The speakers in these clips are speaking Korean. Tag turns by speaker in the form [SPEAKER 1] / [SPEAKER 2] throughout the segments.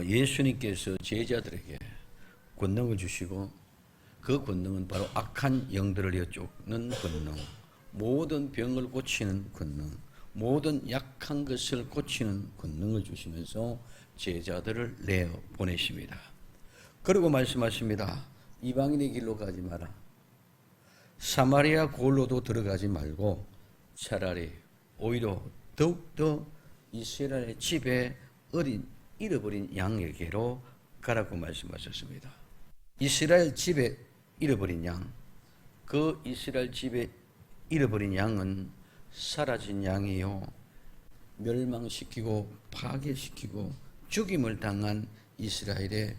[SPEAKER 1] 예수님께서 제자들에게 권능을 주시고 그 권능은 바로 악한 영들을 내쫓는 권능, 모든 병을 고치는 권능, 모든 약한 것을 고치는 권능을 주시면서 제자들을 내어 보내십니다. 그리고 말씀하십니다. 이방인의 길로 가지 마라. 사마리아 골로도 들어가지 말고 차라리 오히려 더욱더 이스라엘 집에 잃어버린 양에게로 가라고 말씀하셨습니다. 이스라엘 집에 잃어버린 양, 그 이스라엘 집에 잃어버린 양은 사라진 양이요, 멸망시키고 파괴시키고 죽임을 당한 이스라엘의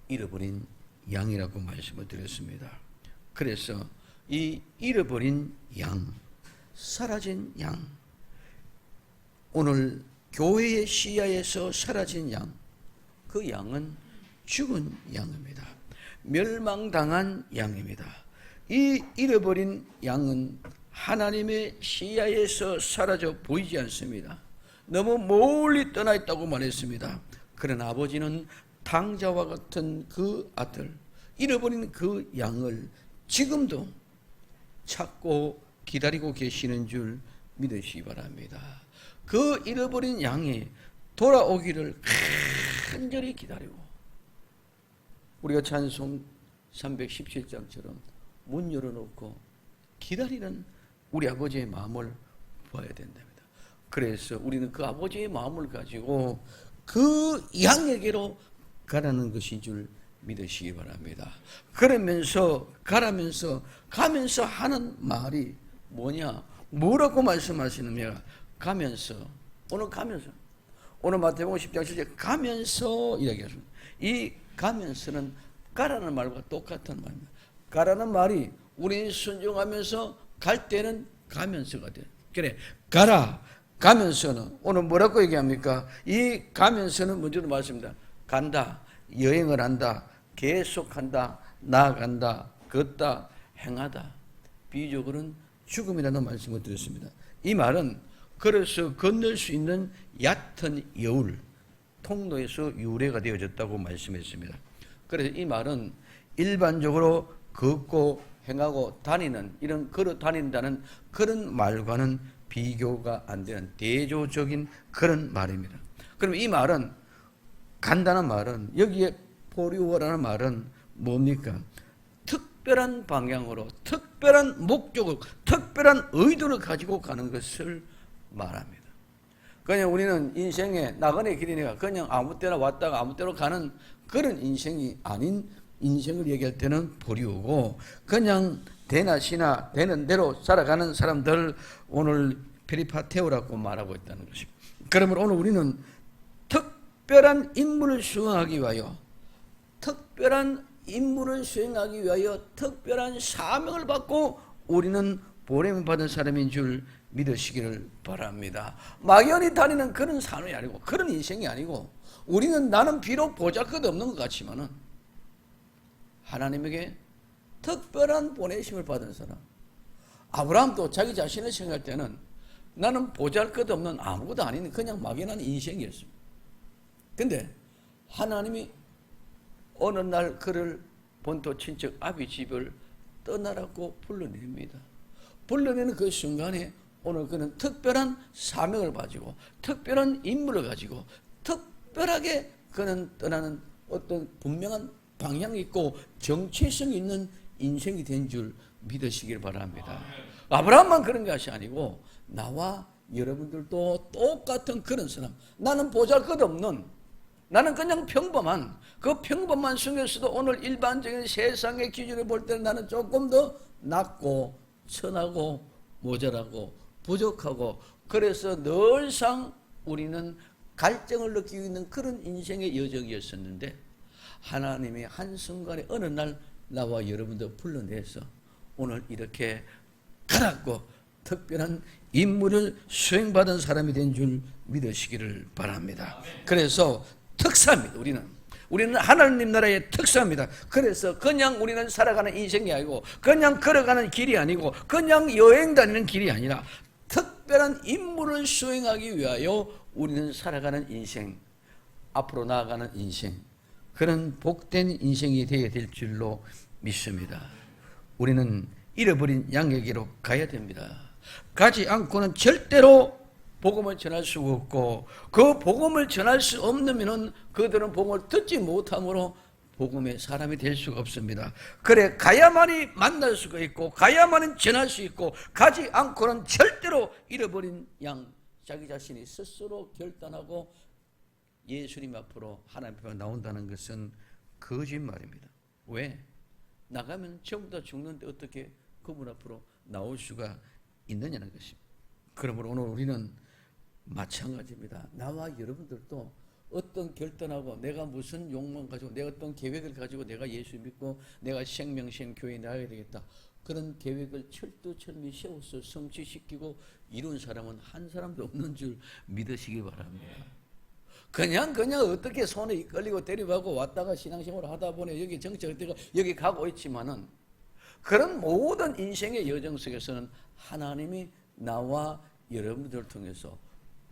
[SPEAKER 1] 잃어버린 양이라고 말씀을 드렸습니다. 그래서 이 잃어버린 양, 사라진 양, 오늘 교회의 시야에서 사라진 양, 그 양은 죽은 양입니다. 멸망당한 양입니다. 이 잃어버린 양은 하나님의 시야에서 사라져 보이지 않습니다. 너무 멀리 떠나 있다고 말했습니다. 그러나 아버지는 탕자와 같은 그 아들, 잃어버린 그 양을 지금도 찾고 기다리고 계시는 줄 믿으시기 바랍니다. 그 잃어버린 양이 돌아오기를 간절히 기다리고, 우리가 찬송 317장처럼 문 열어놓고 기다리는 우리 아버지의 마음을 보아야 된답니다. 그래서 우리는 그 아버지의 마음을 가지고 그 양에게로 가라는 것인 줄 믿으시기 바랍니다. 그러면서 가면서 하는 말이 뭐냐? 뭐라고 말씀하시느냐? 오늘 마태복음 10장 7절 가면서 이야기하십니다. 이 가면서는 가라는 말과 똑같은 말입니다. 가라는 말이 우리 순종하면서 갈 때는 가면서가 돼. 그래, 가라. 가면서는 오늘 뭐라고 얘기합니까? 이 가면서는 먼저도 말씀입니다. 간다, 여행을 한다, 계속한다, 나아간다, 걷다, 행하다. 비유적으로는 죽음이라는 말씀을 드렸습니다. 이 말은 그래서 건널 수 있는 얕은 여울, 통로에서 유래가 되어졌다고 말씀했습니다. 그래서 이 말은 일반적으로 걷고 행하고 다니는, 이런 걸어 다닌다는 그런 말과는 비교가 안 되는 대조적인 그런 말입니다. 그럼 이 말은, 간다는 말은, 여기에 보류어라는 말은 뭡니까? 특별한 방향으로, 특별한 목적을, 특별한 의도를 가지고 가는 것을 말합니다. 그냥 우리는 인생의 나그네 길이니까 그냥 아무 때나 왔다가 아무 때로 가는 그런 인생이 아닌 인생을 얘기할 때는 보류고, 그냥 되나 시나 되는 대로 살아가는 사람들 오늘 페리파테오라고 말하고 있다는 것입니다. 그러면 오늘 우리는 특별한 임무를 수행하기 위하여, 특별한 사명을 받고 우리는 보냄을 받은 사람인 줄 믿으시기를 바랍니다. 막연히 다니는 그런 삶이 아니고, 그런 인생이 아니고, 우리는 나는 비록 보잘것없는 것 같지만은 하나님에게 특별한 보내심을 받은 사람. 아브라함도 자기 자신을 생각할 때는 나는 보잘것없는 아무것도 아닌 그냥 막연한 인생이었습니다. 근데 하나님이 어느 날 그를 본토 친척 아비 집을 떠나라고 불러냅니다. 불러내는 그 순간에 오늘 그는 특별한 사명을 가지고, 특별한 임무를 가지고, 특별하게 그는 떠나는 어떤 분명한 방향이 있고 정체성이 있는 인생이 된 줄 믿으시길 바랍니다. 아브라함만 그런 것이 아니고 나와 여러분들도 똑같은 그런 사람. 나는 보잘것없는, 나는 그냥 평범한, 그 평범한 속에서도 오늘 일반적인 세상의 기준을 볼 때는 나는 조금 더 낮고 천하고 모자라고 부족하고, 그래서 늘상 우리는 갈증을 느끼고 있는 그런 인생의 여정이었었는데, 하나님이 한순간에 어느 날 나와 여러분들 불러내서 오늘 이렇게 가라고 특별한 임무를 수행받은 사람이 된 줄 믿으시기를 바랍니다. 그래서 특사입니다. 우리는 하나님 나라의 특사입니다. 그래서 그냥 우리는 살아가는 인생이 아니고, 그냥 걸어가는 길이 아니고, 그냥 여행 다니는 길이 아니라 특별한 임무를 수행하기 위하여 우리는 살아가는 인생. 앞으로 나아가는 인생, 그런 복된 인생이 되어야 될 줄로 믿습니다. 우리는 잃어버린 양에게로 가야 됩니다. 가지 않고는 절대로 복음을 전할 수가 없고, 그 복음을 전할 수 없으면 그들은 복음을 듣지 못함으로 복음의 사람이 될 수가 없습니다. 그래 가야만이 만날 수가 있고, 가야만은 전할 수 있고, 가지 않고는 절대로 잃어버린 양, 자기 자신이 스스로 결단하고 예수님 앞으로 하나님 앞에 나온다는 것은 거짓말입니다. 왜? 나가면 전부 다 죽는데 어떻게 그분 앞으로 나올 수가 있느냐는 것입니다. 그러므로 오늘 우리는 마찬가지입니다. 나와 여러분들도 어떤 결단하고 내가 무슨 욕망 가지고 내가 어떤 계획을 가지고 내가 예수 믿고 내가 생명신 교회에 나가야 되겠다, 그런 계획을 철두철미 세워서 성취시키고 이룬 사람은 한 사람도 없는 줄 믿으시기 바랍니다. 그냥 어떻게 손에 이끌리고 데려가고 왔다가 신앙생활을 하다 보니 여기 정착되고 여기 가고 있지만은, 그런 모든 인생의 여정 속에서는 하나님이 나와 여러분들을 통해서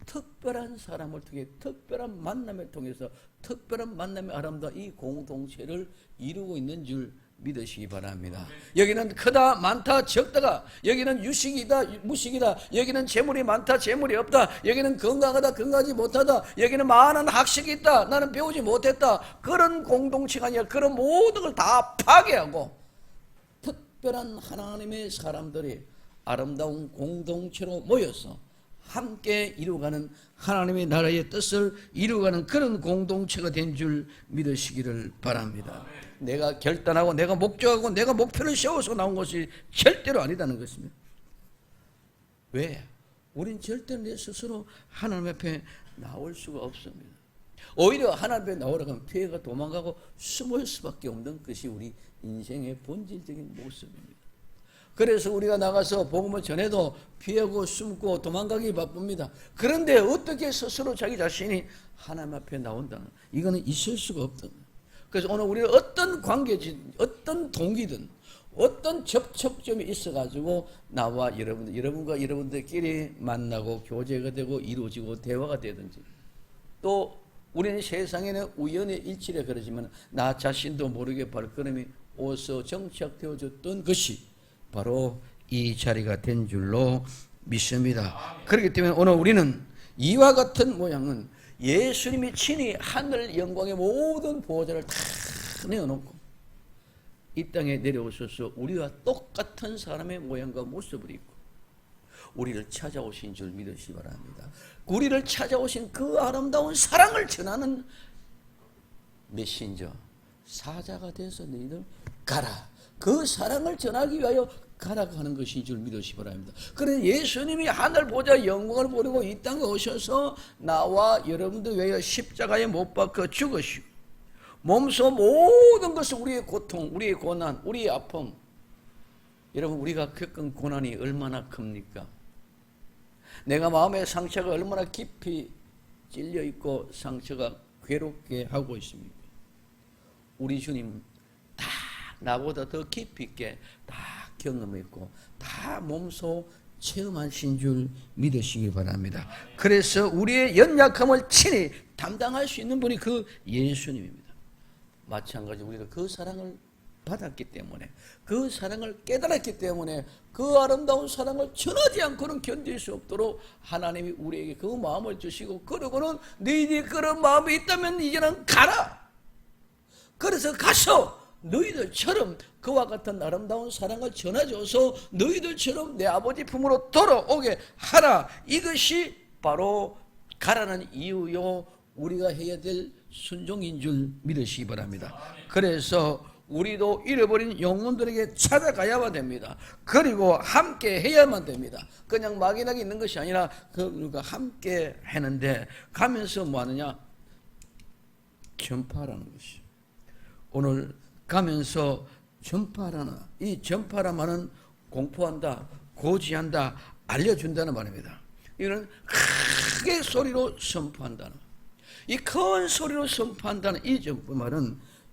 [SPEAKER 1] 특별한 사람을 통해 특별한 만남을 통해서 특별한 만남의 아름다운 이 공동체를 이루고 있는 줄 믿으시기 바랍니다. 여기는 크다 많다 적다가, 여기는 유식이다 무식이다, 여기는 재물이 많다 재물이 없다, 여기는 건강하다 건강하지 못하다, 여기는 많은 학식이 있다 나는 배우지 못했다, 그런 공동체가 아니라 그런 모든 걸 다 파괴하고 특별한 하나님의 사람들이 아름다운 공동체로 모여서 함께 이루어가는 하나님의 나라의 뜻을 이루어가는 그런 공동체가 된 줄 믿으시기를 바랍니다. 내가 결단하고 내가 목적하고 내가 목표를 세워서 나온 것이 절대로 아니다는 것입니다. 왜? 우린 절대로 내 스스로 하나님 앞에 나올 수가 없습니다. 오히려 하나님 앞에 나오려고 하면 피해가 도망가고 숨을 수밖에 없는 것이 우리 인생의 본질적인 모습입니다. 그래서 우리가 나가서 복음을 전해도 피하고 숨고 도망가기 바쁩니다. 그런데 어떻게 스스로 자기 자신이 하나님 앞에 나온다는, 이거는 있을 수가 없다. 그래서 오늘 우리는 어떤 관계든 어떤 동기든 어떤 접촉점이 있어가지고 나와 여러분과 여러분들끼리 만나고 교제가 되고 이루어지고 대화가 되든지, 또 우리는 세상에는 우연의 일치라 그러지만 나 자신도 모르게 발걸음이 오서 정착되어졌던 것이 바로 이 자리가 된 줄로 믿습니다. 그렇기 때문에 오늘 우리는 이와 같은 모양은 예수님이 친히 하늘 영광의 모든 보호자를 다 내어놓고 이 땅에 내려오셔서 우리와 똑같은 사람의 모양과 모습을 입고 우리를 찾아오신 줄 믿으시기 바랍니다. 우리를 찾아오신 그 아름다운 사랑을 전하는 메신저, 사자가 돼서 너희들 가라. 그 사랑을 전하기 위하여 가라고 하는 것인 줄 믿으시기 바랍니다. 그래서 예수님이 하늘 보좌 영광을 보려고 이 땅에 오셔서 나와 여러분들 위하여 십자가에 못 박혀 죽으시고 몸소 모든 것을, 우리의 고통, 우리의 고난, 우리의 아픔, 여러분 우리가 겪은 고난이 얼마나 큽니까? 내가 마음의 상처가 얼마나 깊이 찔려 있고 상처가 괴롭게 하고 있습니까? 우리 주님 다 나보다 더 깊이 있게 다 경험했고 다 몸소 체험하신 줄 믿으시기 바랍니다. 그래서 우리의 연약함을 친히 담당할 수 있는 분이 그 예수님입니다. 마찬가지로 우리가 그 사랑을 받았기 때문에, 그 사랑을 깨달았기 때문에 그 아름다운 사랑을 전하지 않고는 견딜 수 없도록 하나님이 우리에게 그 마음을 주시고, 그러고는 너희들이 그런 마음이 있다면 이제는 가라. 그래서 가서 너희들처럼 그와 같은 아름다운 사랑을 전해줘서 너희들처럼 내 아버지 품으로 돌아오게 하라. 이것이 바로 가라는 이유요, 우리가 해야 될 순종인 줄 믿으시기 바랍니다. 그래서 우리도 잃어버린 영혼들에게 찾아가야만 됩니다. 그리고 함께 해야만 됩니다. 그냥 막연하게 있는 것이 아니라 그러니까 함께 하는데, 가면서 뭐 하느냐? 전파하라는 것이. 오늘 가면서 전파하라는, 이 전파라는 공포한다, 고지한다, 알려준다는 말입니다. 이거는 크게 소리로 선포한다는, 이 큰 소리로 선포한다는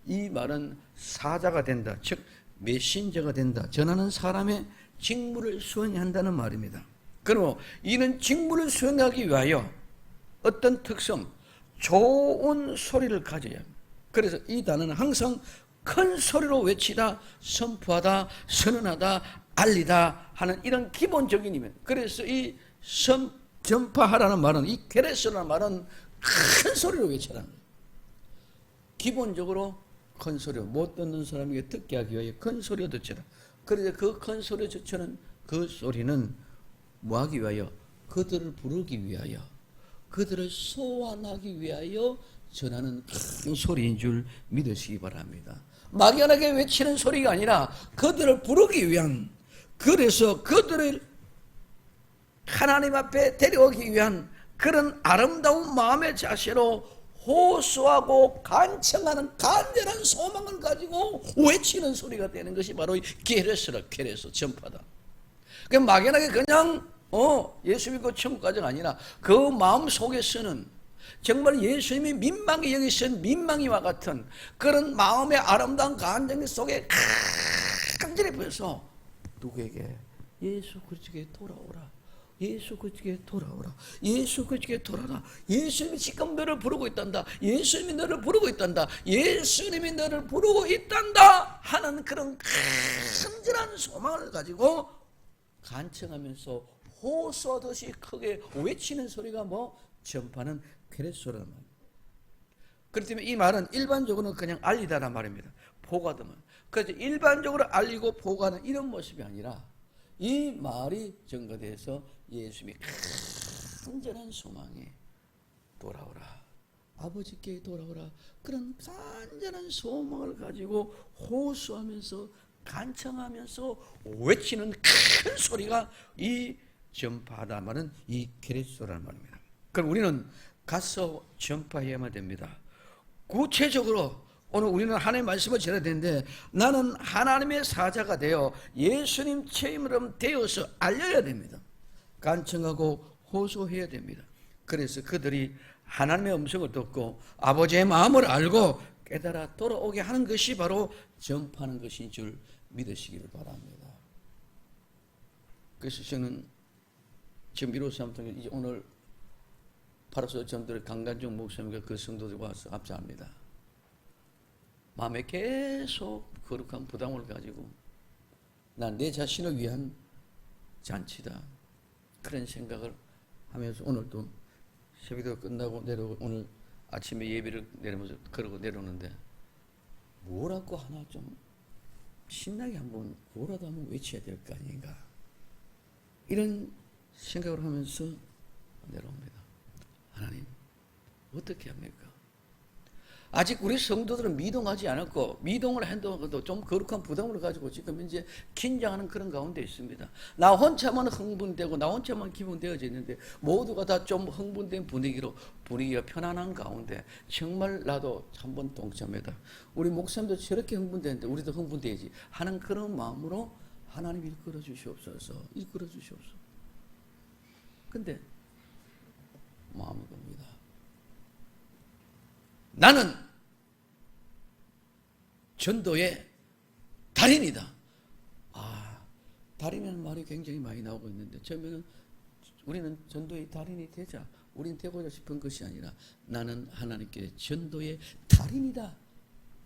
[SPEAKER 1] 이 말은 사자가 된다, 즉 메신저가 된다, 전하는 사람의 직무를 수행해야 한다는 말입니다. 그리고 이는 직무를 수행하기 위하여 어떤 특성, 좋은 소리를 가져야 합니다. 그래서 이 단어는 항상 큰 소리로 외치다, 선포하다, 선언하다, 알리다 하는 이런 기본적인 의미. 그래서 이 전파하라는 말은, 이 케레스라는 말은 큰 소리로 외치라는 거예요. 기본적으로 큰 소리로, 못 듣는 사람에게 듣게 하기 위하여 큰 소리로 듣지라. 그래서 그 큰 소리로 듣는 그 소리는 뭐 하기 위하여? 그들을 부르기 위하여, 그들을 소환하기 위하여 전하는 큰 소리인 줄 믿으시기 바랍니다. 막연하게 외치는 소리가 아니라 그들을 부르기 위한, 그래서 그들을 하나님 앞에 데려오기 위한 그런 아름다운 마음의 자세로 호소하고 간청하는 간절한 소망을 가지고 외치는 소리가 되는 것이 바로 이 케레스라, 케레스, 전파다. 그러니까 막연하게 그냥 예수 믿고 천국 가자가 아니라 그 마음 속에서는 정말 예수님이 민망히 여기신 민망이와 같은 그런 마음의 아름다운 간증 속에 간절히 보여서 누구에게? 예수 그리스도께 돌아오라, 예수 그리스도께 돌아오라, 예수 그리스도께 돌아오라. 예수님이 지금 너를 부르고 있단다, 예수님이 너를 부르고 있단다, 예수님이 너를 부르고 있단다 하는 그런 간절한 소망을 가지고 간청하면서 호소하듯이 크게 외치는 소리가 뭐? 전파는 케레소라는 말입니다. 그렇기 때문에 이 말은 일반적으로는 그냥 알리다란 말입니다. 포가드만. 그래서 일반적으로 알리고 포가는 이런 모습이 아니라 이 말이 전가돼서 예수님이 간절한 소망에 돌아오라, 아버지께 돌아오라, 그런 간절한 소망을 가지고 호소하면서 간청하면서 외치는 큰 소리가 이 전파하다 말은 이 케레소라는 말입니다. 그럼 우리는 가서 전파해야만 됩니다. 구체적으로 오늘 우리는 하나님의 말씀을 전해야 되는데, 나는 하나님의 사자가 되어 예수님 체험으로 되어서 알려야 됩니다. 간청하고 호소해야 됩니다. 그래서 그들이 하나님의 음성을 듣고 아버지의 마음을 알고 깨달아 돌아오게 하는 것이 바로 전파하는 것인 줄 믿으시기를 바랍니다. 그래서 저는 지금 153통에 이제 오늘 파라소 전도의 강간종 목사님과 그 성도들과 와서 합장합니다. 마음에 계속 거룩한 부담을 가지고 난 내 자신을 위한 잔치다, 그런 생각을 하면서 오늘도 새벽도 끝나고 내려오고 오늘 아침에 예배를 내리면서 그러고 내려오는데 뭐라고 하나 좀 신나게 한번 뭐라도 한번 외쳐야 될 거 아닌가, 이런 생각을 하면서 내려옵니다. 하나님 어떻게 합니까? 아직 우리 성도들은 미동하지 않았고, 미동을 한다고도 좀 거룩한 부담을 가지고 지금 이제 긴장하는 그런 가운데 있습니다. 나 혼자만 흥분되고 나 혼자만 기분되어져 있는데 모두가 다 좀 흥분된 분위기가 편안한 가운데 정말 나도 한번 동참해다, 우리 목사님도 저렇게 흥분되는데 우리도 흥분되지 하는 그런 마음으로 하나님 이끌어 주시옵소서, 이끌어 주시옵소서. 근데 마음이 겁니다. 나는 전도의 달인이다. 달인이라는 말이 굉장히 많이 나오고 있는데, 처음에는 우리는 전도의 달인이 되자, 우리는 되고자 싶은 것이 아니라 나는 하나님께 전도의 달인이다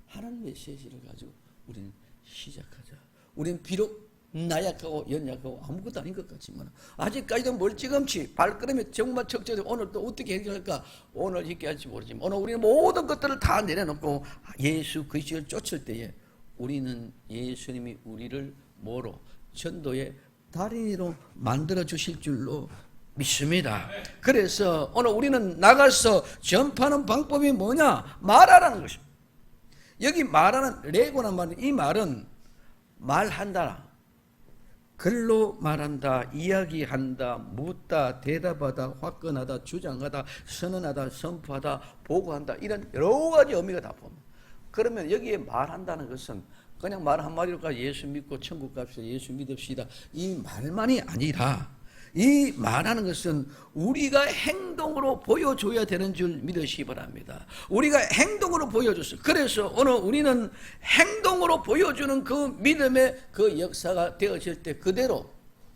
[SPEAKER 1] 하는 메시지를 가지고 우리는 시작하자. 우리는 비록 나약하고 연약하고 아무것도 아닌 것 같지만 아직까지도 멀찌감치 발걸음이 정말 척저도 오늘 또 어떻게 해결할까, 오늘 있게 할지 모르지만 오늘 우리는 모든 것들을 다 내려놓고 예수 그리스도를 쫓을 때에 우리는 예수님이 우리를 뭐로? 전도의 달인으로 만들어 주실 줄로 믿습니다. 그래서 오늘 우리는 나가서 전파하는 방법이 뭐냐? 말하라는 것입니다. 여기 말하는 레고란 말은, 이 말은 말한다, 글로 말한다, 이야기한다, 묻다, 대답하다, 화끈하다, 주장하다, 선언하다, 선포하다, 보고한다, 이런 여러 가지 의미가 다 봅니다. 그러면 여기에 말한다는 것은 그냥 말 한마디로 예수 믿고 천국 갑시다, 예수 믿읍시다, 이 말만이 아니라 이 말하는 것은 우리가 행동으로 보여줘야 되는 줄 믿으시기 바랍니다. 우리가 행동으로 보여줬어요. 그래서 오늘 우리는 행동으로 보여주는 그 믿음의 그 역사가 되어질 때 그대로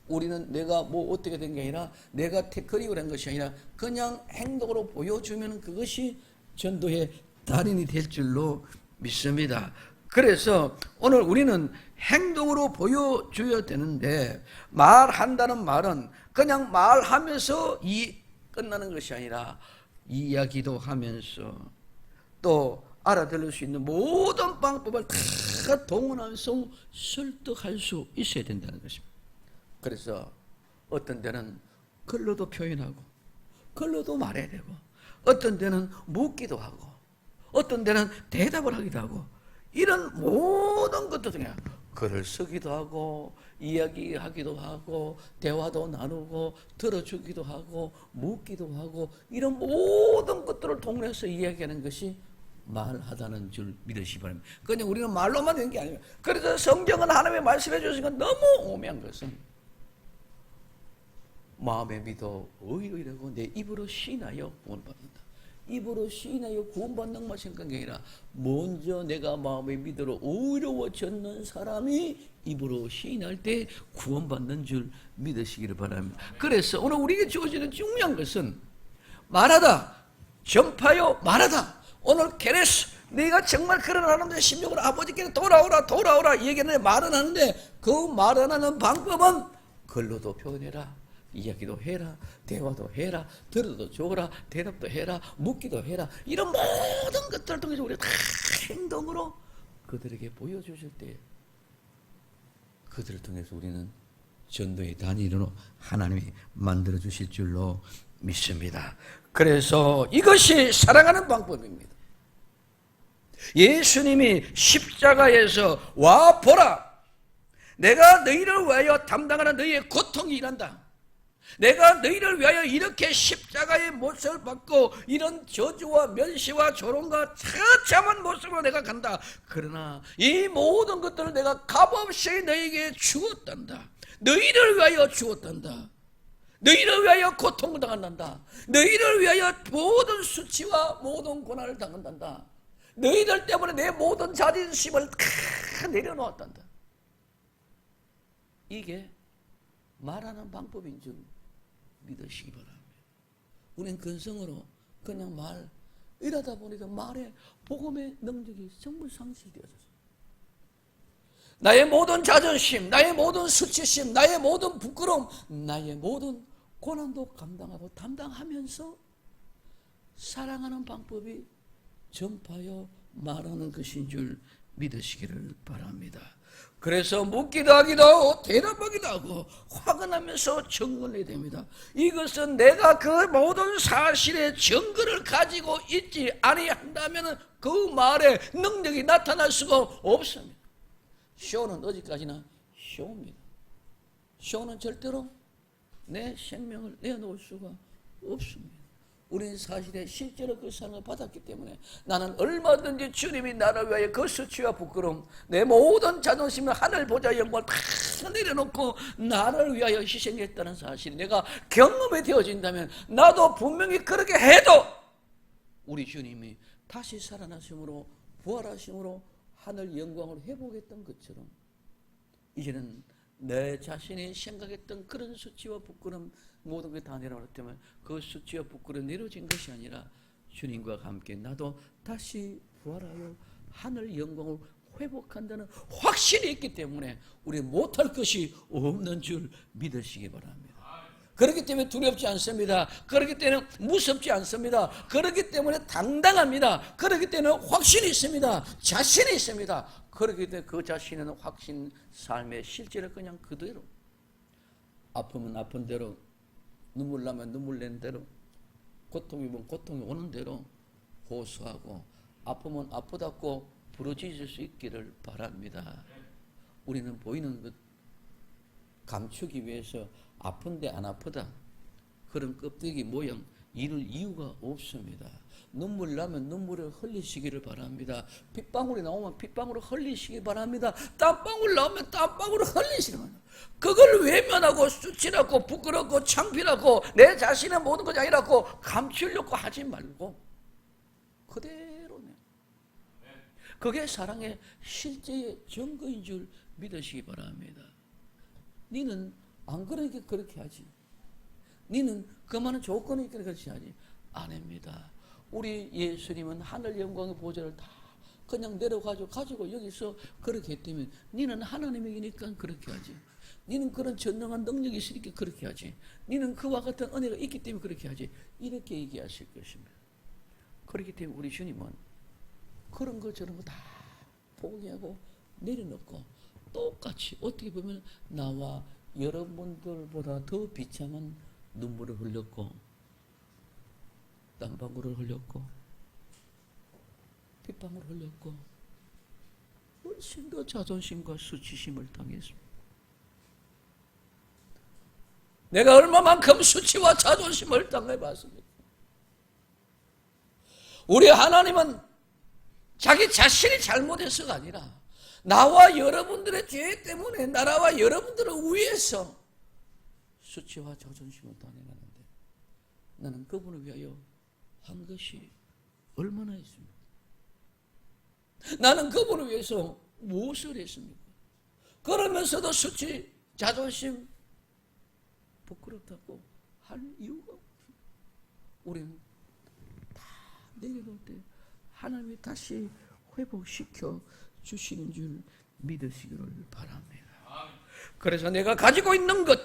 [SPEAKER 1] 우리는 내가 뭐 어떻게 된 게 아니라 내가 테크닉을 한 것이 아니라 그냥 행동으로 보여주면 그것이 전도의 달인이 될 줄로 믿습니다. 그래서 오늘 우리는 행동으로 보여줘야 되는데, 말한다는 말은 그냥 말하면서 끝나는 것이 아니라 이야기도 하면서 또 알아들을 수 있는 모든 방법을 다 동원하면서 설득할 수 있어야 된다는 것입니다. 그래서 어떤 때는 글로도 표현하고 글로도 말해야 되고, 어떤 때는 묻기도 하고, 어떤 때는 대답을 하기도 하고, 이런 모든 것들 중에 글을 쓰기도 하고, 이야기하기도 하고, 대화도 나누고, 들어주기도 하고, 묻기도 하고, 이런 모든 것들을 동원해서 이야기하는 것이 말하다는 줄 믿으시기 바랍니다. 그냥 우리는 말로만 되는 게 아니에요. 그래서 성경은 하나님의 말씀해 주시니까 너무 오묘한 것은, 마음에 믿어 의로 이르고 내 입으로 시인하여 구원받는다. 입으로 시인하여 구원받는 것만 생각한 게 아니라, 먼저 내가 마음에 믿어 의로워졌는 사람이 입으로 시인할 때 구원받는 줄 믿으시기를 바랍니다. 그래서 오늘 우리에게 주어지는 중요한 것은 말하다, 전파하여 말하다. 오늘 게레스, 네가 정말 그런 하나님의 심령으로 아버지께 돌아오라 얘기하는데, 말은 하는데 그 말하는 방법은 글로도 표현해라, 이야기도 해라, 대화도 해라, 들어도 줘라, 대답도 해라, 묻기도 해라. 이런 모든 것들을 통해서 우리가 다 행동으로 그들에게 보여주실 때, 그들을 통해서 우리는 전도의 단일로 하나님이 만들어 주실 줄로 믿습니다. 그래서 이것이 사랑하는 방법입니다. 예수님이 십자가에서 와 보라, 내가 너희를 위하여 담당하는 너희의 고통이 일한다. 내가 너희를 위하여 이렇게 십자가의 못을 받고 이런 저주와 멸시와 조롱과 처참한 모습으로 내가 간다. 그러나 이 모든 것들을 내가 값없이 너희에게 주었단다. 너희를 위하여 주었단다. 너희를 위하여 고통을 당한단다. 너희를 위하여 모든 수치와 모든 고난을 당한단다. 너희들 때문에 내 모든 자존심을 다 내려놓았단다. 이게 말하는 방법인 줄 믿으시기 바랍니다. 우리는 근성으로 그냥 이러다 보니까 말에 복음의 능력이 전부 상실되어졌어요. 나의 모든 자존심, 나의 모든 수치심, 나의 모든 부끄러움, 나의 모든 고난도 감당하고 담당하면서 사랑하는 방법이 전파하여 말하는 것인 줄 믿으시기를 바랍니다. 그래서 묻기도 하기도 하고 대답하기도 하고 화가 나면서 증거를 내야 됩니다. 이것은 내가 그 모든 사실의 증거를 가지고 있지 아니한다면 그 말에 능력이 나타날 수가 없습니다. 쇼는 어디까지나 쇼입니다. 쇼는 절대로 내 생명을 내어놓을 수가 없습니다. 우리는 사실에 실제로 그 사랑을 받았기 때문에 나는 얼마든지 주님이 나를 위하여 그 수치와 부끄러움, 내 모든 자존심을 하늘 보좌 영광을 다 내려놓고 나를 위하여 희생했다는 사실이 내가 경험이 되어진다면, 나도 분명히 그렇게 해도 우리 주님이 다시 살아나심으로 부활하심으로 하늘 영광을 회복했던 것처럼, 이제는 내 자신이 생각했던 그런 수치와 부끄러움 모든 게 다 내려놓았다면, 그 수치와 부끄러움 내려진 것이 아니라 주님과 함께 나도 다시 부활하여 하늘 영광을 회복한다는 확신이 있기 때문에 우리 못할 것이 없는 줄 믿으시기 바랍니다. 그렇기 때문에 두렵지 않습니다. 그렇기 때문에 무섭지 않습니다. 그렇기 때문에 당당합니다. 그렇기 때문에 확신이 있습니다. 자신이 있습니다. 그렇기 때문에 그 자신은 확신 삶의 실제를 그냥 그대로, 아프면 아픈 대로, 눈물 나면 눈물 낸 대로, 고통이면 고통이 오는 대로 호소하고, 아프면 아프다고 부르짖을 수 있기를 바랍니다. 우리는 보이는 것 감추기 위해서 아픈데 안 아프다, 그런 껍데기 모양 이룰 이유가 없습니다. 눈물 나면 눈물을 흘리시기를 바랍니다. 핏방울이 나오면 핏방울을 흘리시기 바랍니다. 땀방울 나오면 땀방울을 흘리시기 바랍니다. 그걸 외면하고 수치라고 부끄럽고 창피하고 내 자신의 모든 것이 아니라고 감추려고 하지 말고 그대로네. 그게 사랑의 실제의 증거인 줄 믿으시기 바랍니다. 니는 안 그러니까 그렇게 하지, 니는 그 많은 조건이 있으니까 그렇게 하지, 아닙니다. 우리 예수님은 하늘 영광의 보좌를 다 그냥 가지고 여기서 그렇게 했다면 너는 하나님이니까 그렇게 하지. 너는 그런 전능한 능력이 있으니까 그렇게 하지. 너는 그와 같은 은혜가 있기 때문에 그렇게 하지. 이렇게 얘기하실 것입니다. 그렇기 때문에 우리 주님은 그런 거 저런 거 다 포기하고 내려놓고 똑같이 어떻게 보면 나와 여러분들보다 더 비참한 눈물을 흘렸고 땀방울을 흘렸고 핏방울을 흘렸고 훨씬 더 자존심과 수치심을 당했습니다. 내가 얼마만큼 수치와 자존심을 당해봤습니까? 우리 하나님은 자기 자신이 잘못해서가 아니라 나와 여러분들의 죄 때문에 나라와 여러분들을 위해서 수치와 자존심을 당해놨는데 나는 그분을 위하여 한 것이 얼마나 있습니까? 나는 그분을 위해서 무엇을 했습니까? 그러면서도 수치, 자존심, 부끄럽다고 할 이유가 없습니다. 우리는 다 내려놓을 때 하나님이 다시 회복시켜 주시는 줄 믿으시기를 바랍니다. 그래서 내가 가지고 있는 것,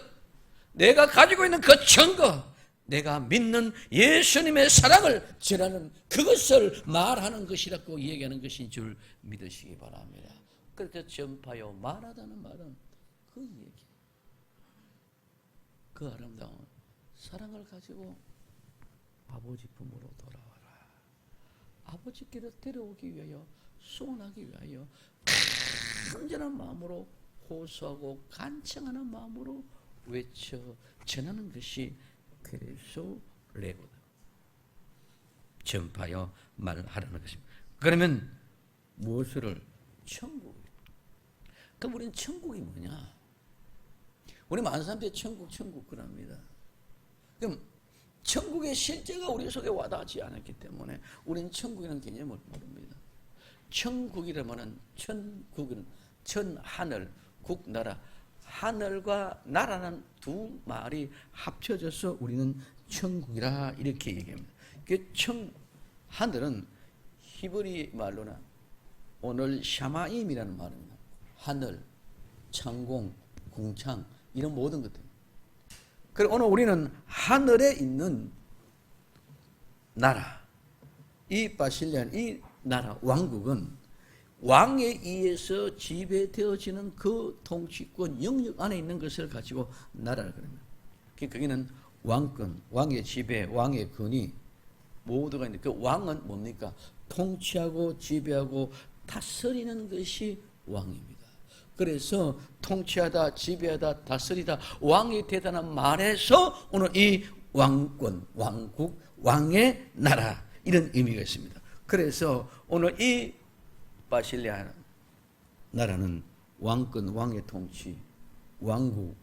[SPEAKER 1] 내가 가지고 있는 그 증거, 내가 믿는 예수님의 사랑을 전하는 그것을 말하는 것이라고 얘기하는 것인 줄 믿으시기 바랍니다. 그렇게 전파요 말하다는 말은 그 얘기, 그 아름다운 사랑을 가지고 아버지 품으로 돌아와라. 아버지께로 데려오기 위하여, 소원하기 위하여 간절한 마음으로 호소하고 간청하는 마음으로 외쳐 전하는 것이 그래서 레고다. 전파여 말하라는 것입니다. 그러면 무엇을? 천국. 그럼 우리는 천국이 뭐냐? 우리 많은 사람들이 천국 그럽니다. 그럼 천국의 실제가 우리 속에 와닿지 않았기 때문에 우리는 천국이라는 개념을 모릅니다. 천국이라면 천국은 천하늘, 국나라. 하늘과 나라는 두 말이 합쳐져서 우리는 천국이라 이렇게 얘기합니다. 그 하늘은 히브리 말로는 오늘 샤마임이라는 말입니다. 하늘, 창공, 궁창 이런 모든 것들. 그리고 오늘 우리는 하늘에 있는 나라, 이 바실리안, 이 나라, 왕국은 왕에 의해서 지배되어지는 그 통치권 영역 안에 있는 것을 가지고 나라를 그럽니다. 거기는 왕권, 왕의 지배, 왕의 권위 모두가 있는데 그 왕은 뭡니까? 통치하고 지배하고 다스리는 것이 왕입니다. 그래서 통치하다, 지배하다, 다스리다 왕이 대단한 말에서 오늘 이 왕권, 왕국, 왕의 나라 이런 의미가 있습니다. 그래서 오늘 이 바실리아 나라는 왕권, 왕의 통치, 왕국,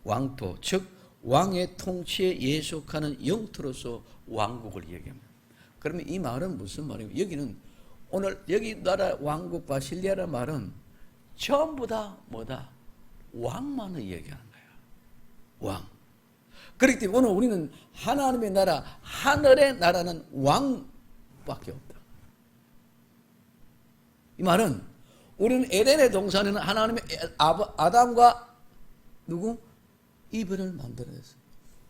[SPEAKER 1] 왕토, 즉 왕의 통치에 예속하는 영토로서 왕국을 얘기합니다. 그러면 이 말은 무슨 말이에요? 여기는 오늘 여기 나라 왕국 바실리아라는 말은 전부 다 뭐다? 왕만을 얘기하는 거예요. 왕. 그렇기 때문에 오늘 우리는 하나님의 나라, 하늘의 나라는 왕밖에 없다. 이 말은 우리는 에덴의 동산에는 하나님의 아담과 누구? 이브를 만들어냈어요.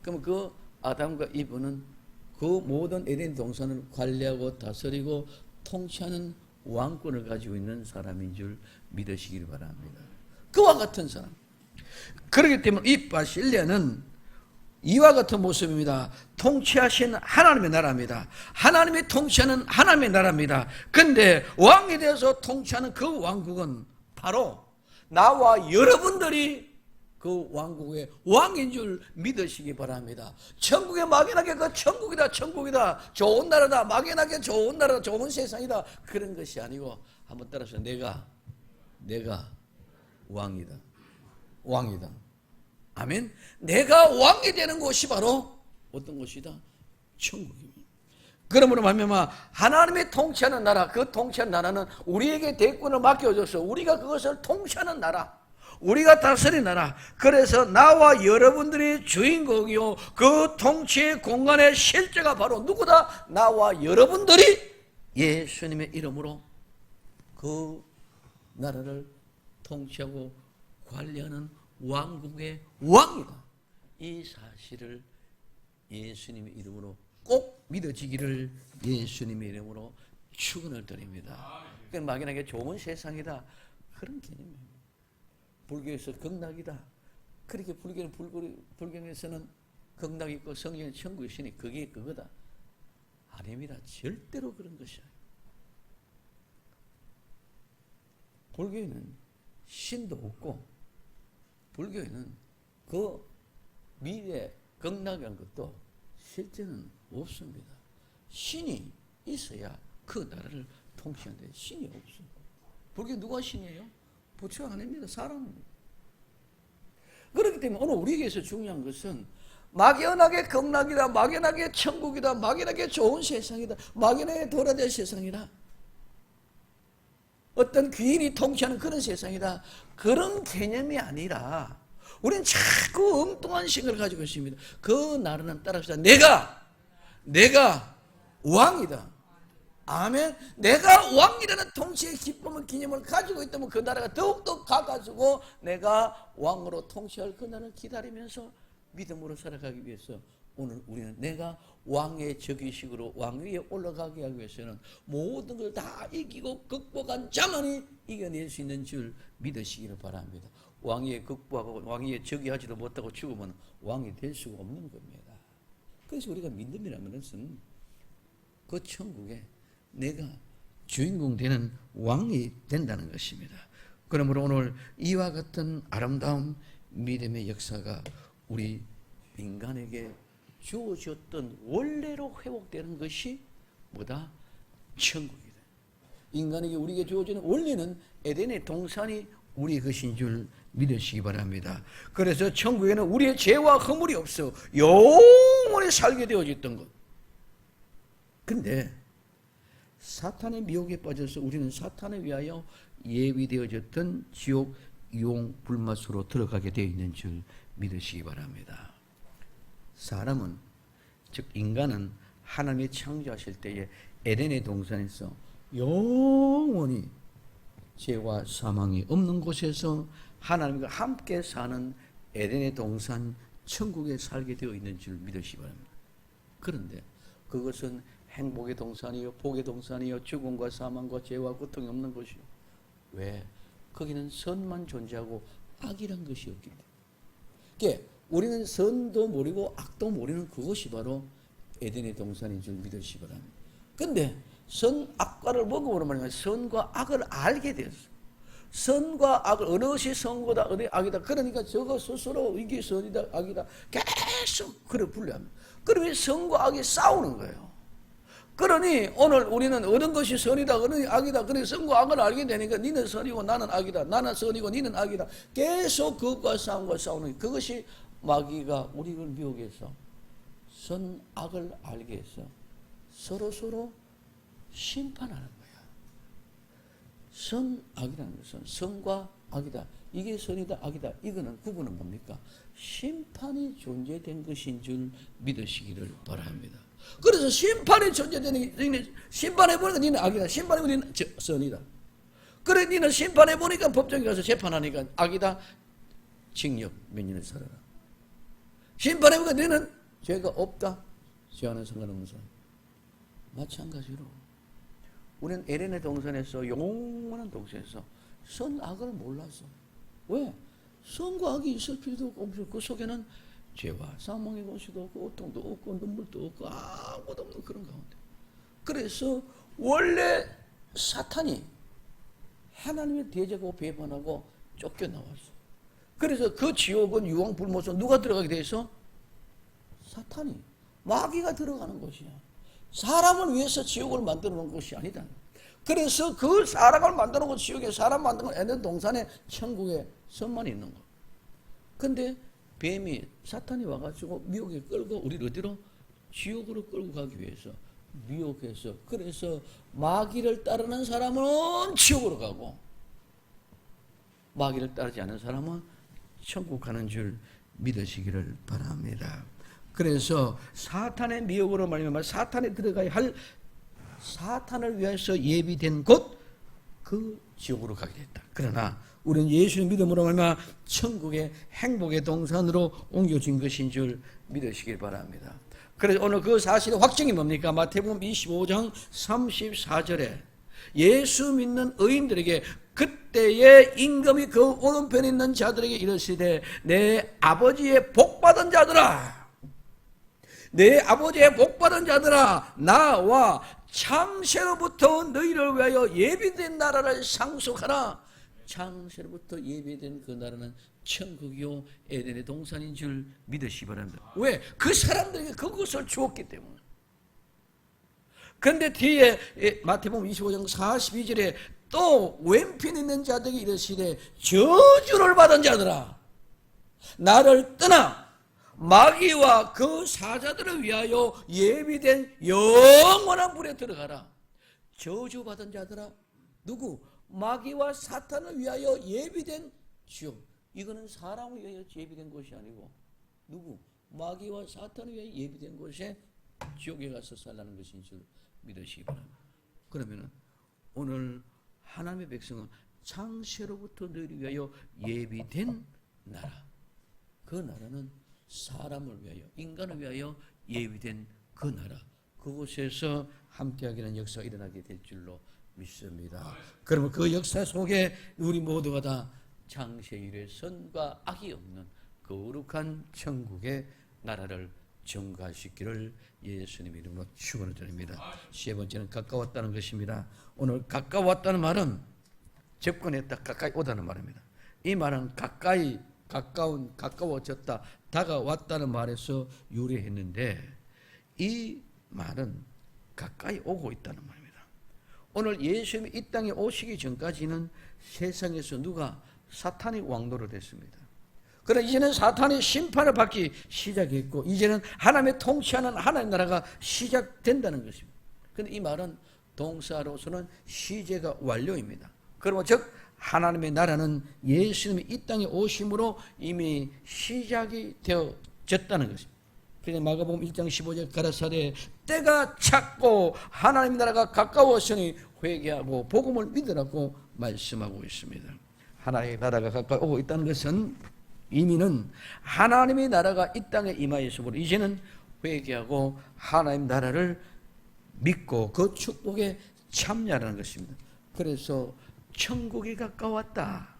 [SPEAKER 1] 그럼 그 아담과 이브는 그 모든 에덴 동산을 관리하고 다스리고 통치하는 왕권을 가지고 있는 사람인 줄 믿으시길 바랍니다. 그와 같은 사람. 그렇기 때문에 이 바실리아는 이와 같은 모습입니다. 통치하신 하나님의 나라입니다. 하나님이 통치하는 하나님의 나라입니다. 근데 왕이 되어서 통치하는 그 왕국은 바로 나와 여러분들이 그 왕국의 왕인 줄 믿으시기 바랍니다. 천국에 막연하게 그 천국이다, 천국이다, 좋은 나라다, 막연하게 좋은 나라다, 좋은 세상이다 그런 것이 아니고 한번 따라서 내가 왕이다. 왕이다. 아멘. 내가 왕이 되는 곳이 바로 어떤 곳이다? 천국입니다. 그러므로 말미암아 하나님이 통치하는 나라, 그 통치하는 나라는 우리에게 대권을 맡겨줘서 우리가 그것을 통치하는 나라, 우리가 다스린 나라. 그래서 나와 여러분들이 주인공이요, 그 통치의 공간의 실제가 바로 누구다? 나와 여러분들이 예수님의 이름으로 그 나라를 통치하고 관리하는 왕국의 왕이다. 이 사실을 예수님의 이름으로 꼭 믿어지기를 예수님의 이름으로 축원을 드립니다. 그건 막연하게 좋은 세상이다, 그런 개념입니다. 불교에서 극락이다, 그렇게 불경에서는 극락이 있고 성경에 천국이 있으니 그게 그거다, 아닙니다. 절대로 그런 것이 아니에요. 불교에는 신도 없고, 불교에는 그 미래 극락이라는 것도 실제는 없습니다. 신이 있어야 그 나라를 통치하는데 신이 없어요. 불교 누가 신이에요? 부처가 아닙니다. 사람입니다. 그렇기 때문에 오늘 우리에게서 중요한 것은 막연하게 극락이다, 막연하게 천국이다, 막연하게 좋은 세상이다, 막연하게 돌아될 세상이다, 어떤 귀인이 통치하는 그런 세상이다, 그런 개념이 아니라 우리는 자꾸 엉뚱한 생각을 가지고 있습니다. 그 나라는 따라서 내가 왕이다. 아멘. 내가 왕이라는 통치의 기쁨을, 기념을 가지고 있다면 그 나라가 더욱더 가가지고 내가 왕으로 통치할 그 나라를 기다리면서 믿음으로 살아가기 위해서 오늘 우리는 내가 왕의 즉위식으로 왕 위에 올라가게 하기 위해서는 모든 걸 다 이기고 극복한 자만이 이겨낼 수 있는 줄 믿으시기를 바랍니다. 왕위에 극복하고 왕위에 즉위하지도 못하고 죽으면 왕이 될 수가 없는 겁니다. 그래서 우리가 믿음이라는 것은 그 천국에 내가 주인공 되는 왕이 된다는 것입니다. 그러므로 오늘 이와 같은 아름다운 믿음의 역사가 우리 인간에게 주어졌던 원래로 회복되는 것이 뭐다? 천국이다. 인간에게 우리에게 주어지는 원래는 에덴의 동산이 우리 것인 줄 믿으시기 바랍니다. 그래서 천국에는 우리의 죄와 허물이 없어 영원히 살게 되어졌던 것. 근데 사탄의 미혹에 빠져서 우리는 사탄에 위하여 예비되어졌던 지옥 용 불맛으로 들어가게 되어 있는 줄 믿으시기 바랍니다. 사람은, 즉 인간은 하나님이 창조하실 때에 에덴의 동산에서 영원히 죄와 사망이 없는 곳에서 하나님과 함께 사는 에덴의 동산 천국에 살게 되어 있는 줄 믿으시기 바랍니다. 그런데 그것은 행복의 동산이요, 복의 동산이요, 죽음과 사망과 죄와 고통이 없는 것이요. 왜? 거기는 선만 존재하고 악이란 것이 없기 때문에. 그러니까 우리는 선도 모르고 악도 모르는 그것이 바로 에덴의 동산인 줄 믿으시기 바랍니다. 그런데 선, 악과를 먹어보는 말이야. 선과 악을 알게 되었어. 선과 악을, 어느 것이 선거다, 어느 악이다. 그러니까 저거 스스로 이게 선이다, 악이다. 계속 그래 분류합니다. 그러면 선과 악이 싸우는 거예요. 그러니 오늘 우리는 어느 것이 선이다, 어느 악이다. 그러니 선과 악을 알게 되니까 니는 선이고 나는 악이다, 나는 선이고 니는 악이다. 계속 그것과 싸우는, 그것이 마귀가 우리를 미혹해서 선, 악을 알게 해서 서로 심판하는 거야. 선, 악이라는 것은 선과 악이다, 이게 선이다, 악이다, 이거는 구분은 뭡니까? 심판이 존재된 것인 줄 믿으시기를 바랍니다. 그래서 심판이 존재되는, 심판해보니까 니는 악이다, 심판해보니까 니는 선이다. 그래, 니는 심판해보니까 법정에 가서 재판하니까 악이다, 징역 몇 년을 살아라. 심판해보니까 너는 죄가 없다, 죄와는 상관없는 사람. 마찬가지로 우리는 에덴의 동산에서, 영원한 동산에서 선악을 몰라서. 왜? 선과 악이 있을 필요도 없고 그 속에는 죄와 사망의 것이도 없고 고통도 없고 눈물도 없고 아무것도 없는 그런 가운데. 그래서 원래 사탄이 하나님의 대적하고 배반하고 쫓겨나왔어. 그래서 그 지옥은 유황불못으로 누가 들어가게 돼 있어? 사탄이, 마귀가 들어가는 것이야. 사람을 위해서 지옥을 만들어 놓은 것이 아니다. 그래서 그 사람을 만들어 놓은 지옥에, 사람 만든 에덴 동산에 천국에 선만 있는 거. 근데 뱀이, 사탄이 와가지고 미혹에 끌고 우리를 어디로? 지옥으로 끌고 가기 위해서 미혹해서, 그래서 마귀를 따르는 사람은 지옥으로 가고 마귀를 따르지 않는 사람은 천국 가는 줄 믿으시기를 바랍니다. 그래서 사탄의 미혹으로 말미암아 사탄에 들어가야 할 사탄을 위해서 예비된 곳, 그 지옥으로 가게 됐다. 그러나 우리는 예수의 믿음으로 말미암아 천국의 행복의 동산으로 옮겨진 것인 줄 믿으시길 바랍니다. 그래서 오늘 그 사실의 확증이 뭡니까? 마태복음 25장 34절에 예수 믿는 의인들에게 그때의 임금이 그 오른편에 있는 자들에게 이르시되 내 아버지의 복받은 자들아, 내 아버지의 복받은 자들아, 나와 창세로부터 너희를 위하여 예비된 나라를 상속하라. 창세로부터 예비된 그 나라는 천국이요 에덴의 동산인 줄 믿으시기 바랍니다. 왜? 그 사람들에게 그것을 주었기 때문에. 그런데 뒤에 마태복음 25장 42절에 또 왼편에 있는 자들에게 이르시되 저주를 받은 자들아, 나를 떠나 마귀와 그 사자들을 위하여 예비된 영원한 불에 들어가라. 저주받은 자들아, 누구? 마귀와 사탄을 위하여 예비된 지옥. 이거는 사람을 위하여 예비된 것이 아니고 누구? 마귀와 사탄을 위하여 예비된 곳에 지옥에 가서 살라는 것인 줄 믿으시기 바랍니다. 그러면 오늘 하나님의 백성은 창세로부터 너희를 위하여 예비된 나라, 그 나라는 사람을 위하여, 인간을 위하여 예비된 그 나라, 그곳에서 함께하기는 역사가 일어나게 될 줄로 믿습니다. 그러면 그 역사 속에 우리 모두가 다 창세 이래 선과 악이 없는 거룩한 천국의 나라를 증가시키기를 예수님 이름으로 축원을 드립니다. 세 번째는 가까웠다는 것입니다. 오늘 가까웠다는 말은 접근했다, 가까이 오다는 말입니다. 이 말은 가까이, 가까운, 가까워졌다, 다가왔다는 말에서 유래했는데 이 말은 가까이 오고 있다는 말입니다. 오늘 예수님이 이 땅에 오시기 전까지는 세상에서 누가? 사탄이 왕노를 했습니다. 그러나 이제는 사탄이 심판을 받기 시작했고 이제는 하나님의 통치하는 하나님 나라가 시작된다는 것입니다. 그런데 이 말은 동사로서는 시제가 완료입니다. 그러면 즉 하나님의 나라는 예수님이 이 땅에 오심으로 이미 시작이 되어졌다는 것입니다. 그래서 마가복음 1장 15절 가라사대 때가 찼고 하나님 나라가 가까웠으니 회개하고 복음을 믿으라고 말씀하고 있습니다. 하나님의 나라가 가까이 오고 있다는 것은 이미는 하나님의 나라가 이 땅에 임하였으므로 이제는 회개하고 하나님 나라를 믿고 그 축복에 참여하는 것입니다. 그래서 천국이 가까웠다.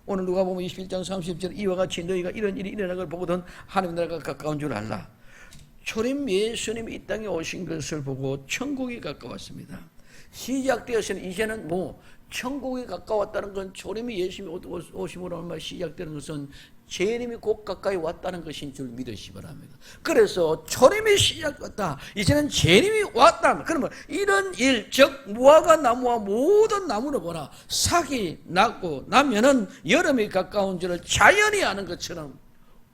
[SPEAKER 1] 오늘 누가복음 21장 30절 이와 같이 너희가 이런 일이 일어나는 걸 보거든 하나님 나라가 가까운 줄 알라. 초림 예수님이 이 땅에 오신 것을 보고 천국이 가까웠습니다. 시작되었으니 이제는 천국이 가까웠다는 건 초림이 예수님이 오심으로 시작되는 것은 재림이 곧 가까이 왔다는 것인 줄 믿으시기 바랍니다. 그래서 초림이 시작됐다. 이제는 재림이 왔다. 그러면 이런 일, 즉 무화과 나무와 모든 나무를 보라. 삭이 나고 나면은 여름이 가까운 줄을 자연히 아는 것처럼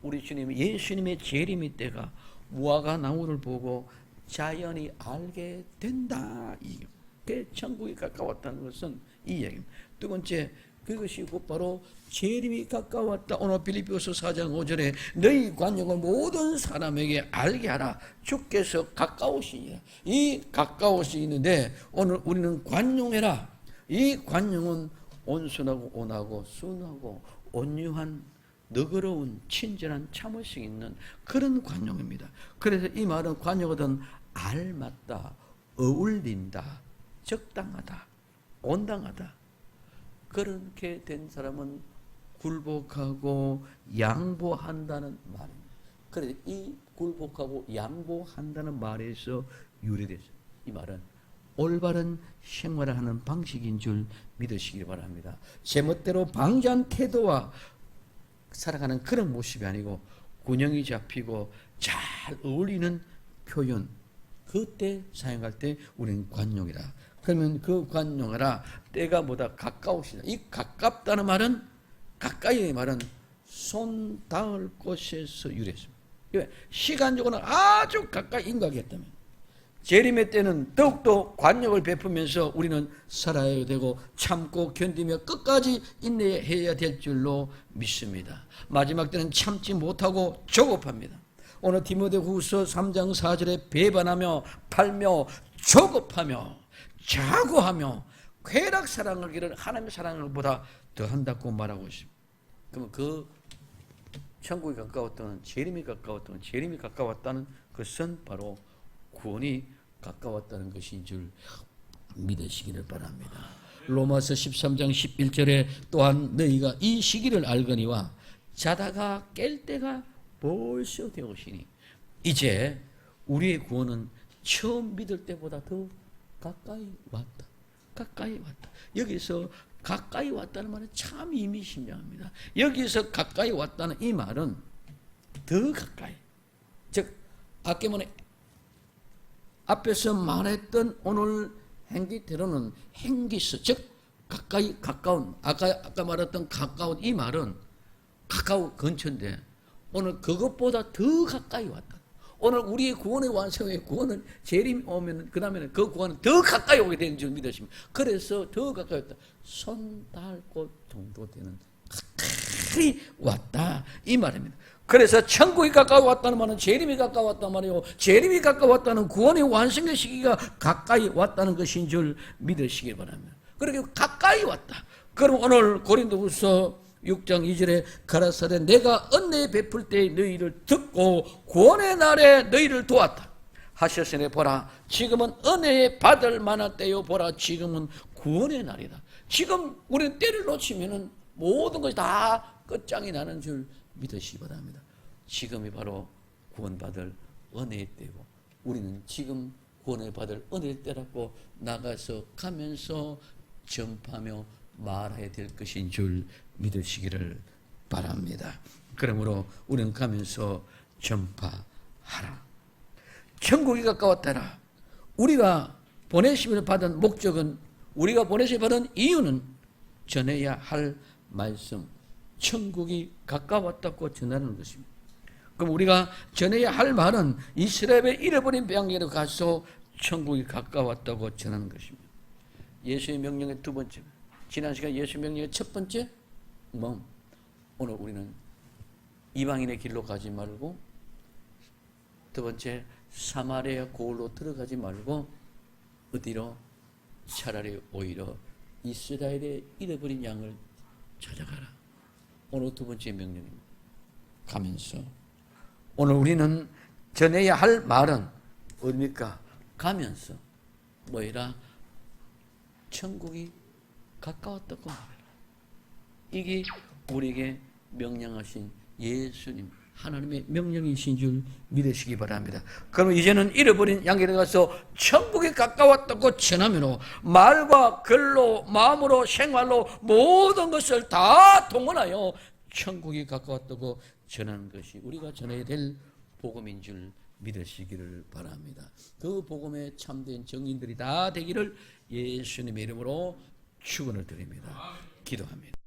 [SPEAKER 1] 우리 주님이 예수님의 재림의 때가 무화과 나무를 보고 자연히 알게 된다. 이게 천국이 가까웠다는 것은 이 얘기입니다. 두 번째, 그것이 곧 바로 재림이 가까웠다. 오늘 빌립보서 4장 5절에 너희 관용을 모든 사람에게 알게 하라. 주께서 가까우시니라. 이 가까우시는데 오늘 우리는 관용해라. 이 관용은 온순하고 온하고 순하고 온유한 너그러운 친절한 참을성 있는 그런 관용입니다. 그래서 이 말은 관용하든 알맞다, 어울린다, 적당하다, 온당하다. 그렇게 된 사람은 굴복하고 양보한다는 말입니다. 그래서 이 굴복하고 양보한다는 말에서 유래됐어요. 이 말은 올바른 생활을 하는 방식인 줄 믿으시기 바랍니다. 제멋대로 방자한 태도와 살아가는 그런 모습이 아니고 균형이 잡히고 잘 어울리는 표현, 그때 사용할 때 우리는 관용이라. 그러면 그 관용하라. 때가 뭐다? 가까우시다. 이 가깝다는 말은, 가까이의 말은 손 닿을 곳에서 유래했습니다. 시간적으로는 아주 가까이 임각했다면 재림의 때는 더욱더 관용을 베푸면서 우리는 살아야 되고 참고 견디며 끝까지 인내해야 될 줄로 믿습니다. 마지막 때는 참지 못하고 조급합니다. 오늘 디모데후서 3장 4절에 배반하며 팔며 조급하며 자고하며 쾌락 사랑하기를 하나님의 사랑을 보다 더한다고 말하고 있습니다. 그러면 그 천국이 가까웠다는 재림이 가까웠다는 재림이 가까웠다는 것은 바로 구원이 가까웠다는 것인 줄 믿으시기를 바랍니다. 로마서 13장 11절에 또한 너희가 이 시기를 알거니와 자다가 깰 때가 벌써 되오시니 이제 우리의 구원은 처음 믿을 때보다 더 가까이 왔다. 가까이 왔다. 여기서 가까이 왔다는 말은 참 의미심장합니다. 여기서 가까이 왔다는 이 말은 더 가까이. 즉 아까문에 앞에서 말했던 오늘 행기대로는 행기스, 즉 가까이 가까운, 아까 말했던 가까운 이 말은 가까운 근처인데 오늘 그것보다 더 가까이 왔다. 오늘 우리의 구원의 완성의 구원은 재림이 오면 그 다음에는 그 구원은 더 가까이 오게 되는 줄 믿으십니다. 그래서 더 가까이 왔다. 손 닿을 곳 정도 되는 가까이 왔다 이 말입니다. 그래서 천국이 가까이 왔다는 말은 재림이 가까이 왔단 말이요. 재림이 가까이 왔다는 구원의 완성의 시기가 가까이 왔다는 것인 줄 믿으시기 바랍니다. 그렇게 가까이 왔다. 그럼 오늘 고린도후서 6장 2절에 가라사대 내가 은혜 베풀 때 너희를 듣고 구원의 날에 너희를 도왔다 하셨으니 보라 지금은 은혜 받을 만한 때요 보라 지금은 구원의 날이다. 지금 우리는 때를 놓치면은 모든 것이 다 끝장이 나는 줄 믿으시기 바랍니다. 지금이 바로 구원받을 은혜의 때고 우리는 지금 구원을 받을 은혜의 때라고 나가서 가면서 전파하며 말해야 될 것인 줄 믿으시기를 바랍니다. 그러므로 우리는 가면서 전파하라. 천국이 가까웠다라. 우리가 보내심을 받은 목적은 우리가 보내심을 받은 이유는 전해야 할 말씀 천국이 가까웠다고 전하는 것입니다. 그럼 우리가 전해야 할 말은 이스라엘의 잃어버린 백성에게 가서 천국이 가까웠다고 전하는 것입니다. 예수의 명령의 두 번째, 지난 시간 예수의 명령의 첫 번째, 오늘 우리는 이방인의 길로 가지 말고 두 번째 사마리아 고을로 들어가지 말고 어디로? 차라리 오히려 이스라엘의 잃어버린 양을 찾아가라. 오늘 두 번째 명령입니다. 가면서 오늘 우리는 전해야 할 말은 어디입니까? 가면서 뭐이라? 천국이 가까웠다고 말해라. 이게 우리에게 명령하신 예수님 하나님의 명령이신 줄 믿으시기 바랍니다. 그럼 이제는 잃어버린 양에게 가서 천국이 가까웠다고 전하면 말과 글로 마음으로 생활로 모든 것을 다 동원하여 천국이 가까웠다고 전하는 것이 우리가 전해야 될 복음인 줄 믿으시기를 바랍니다. 그 복음에 참된 정인들이 다 되기를 예수님의 이름으로 축원을 드립니다. 기도합니다.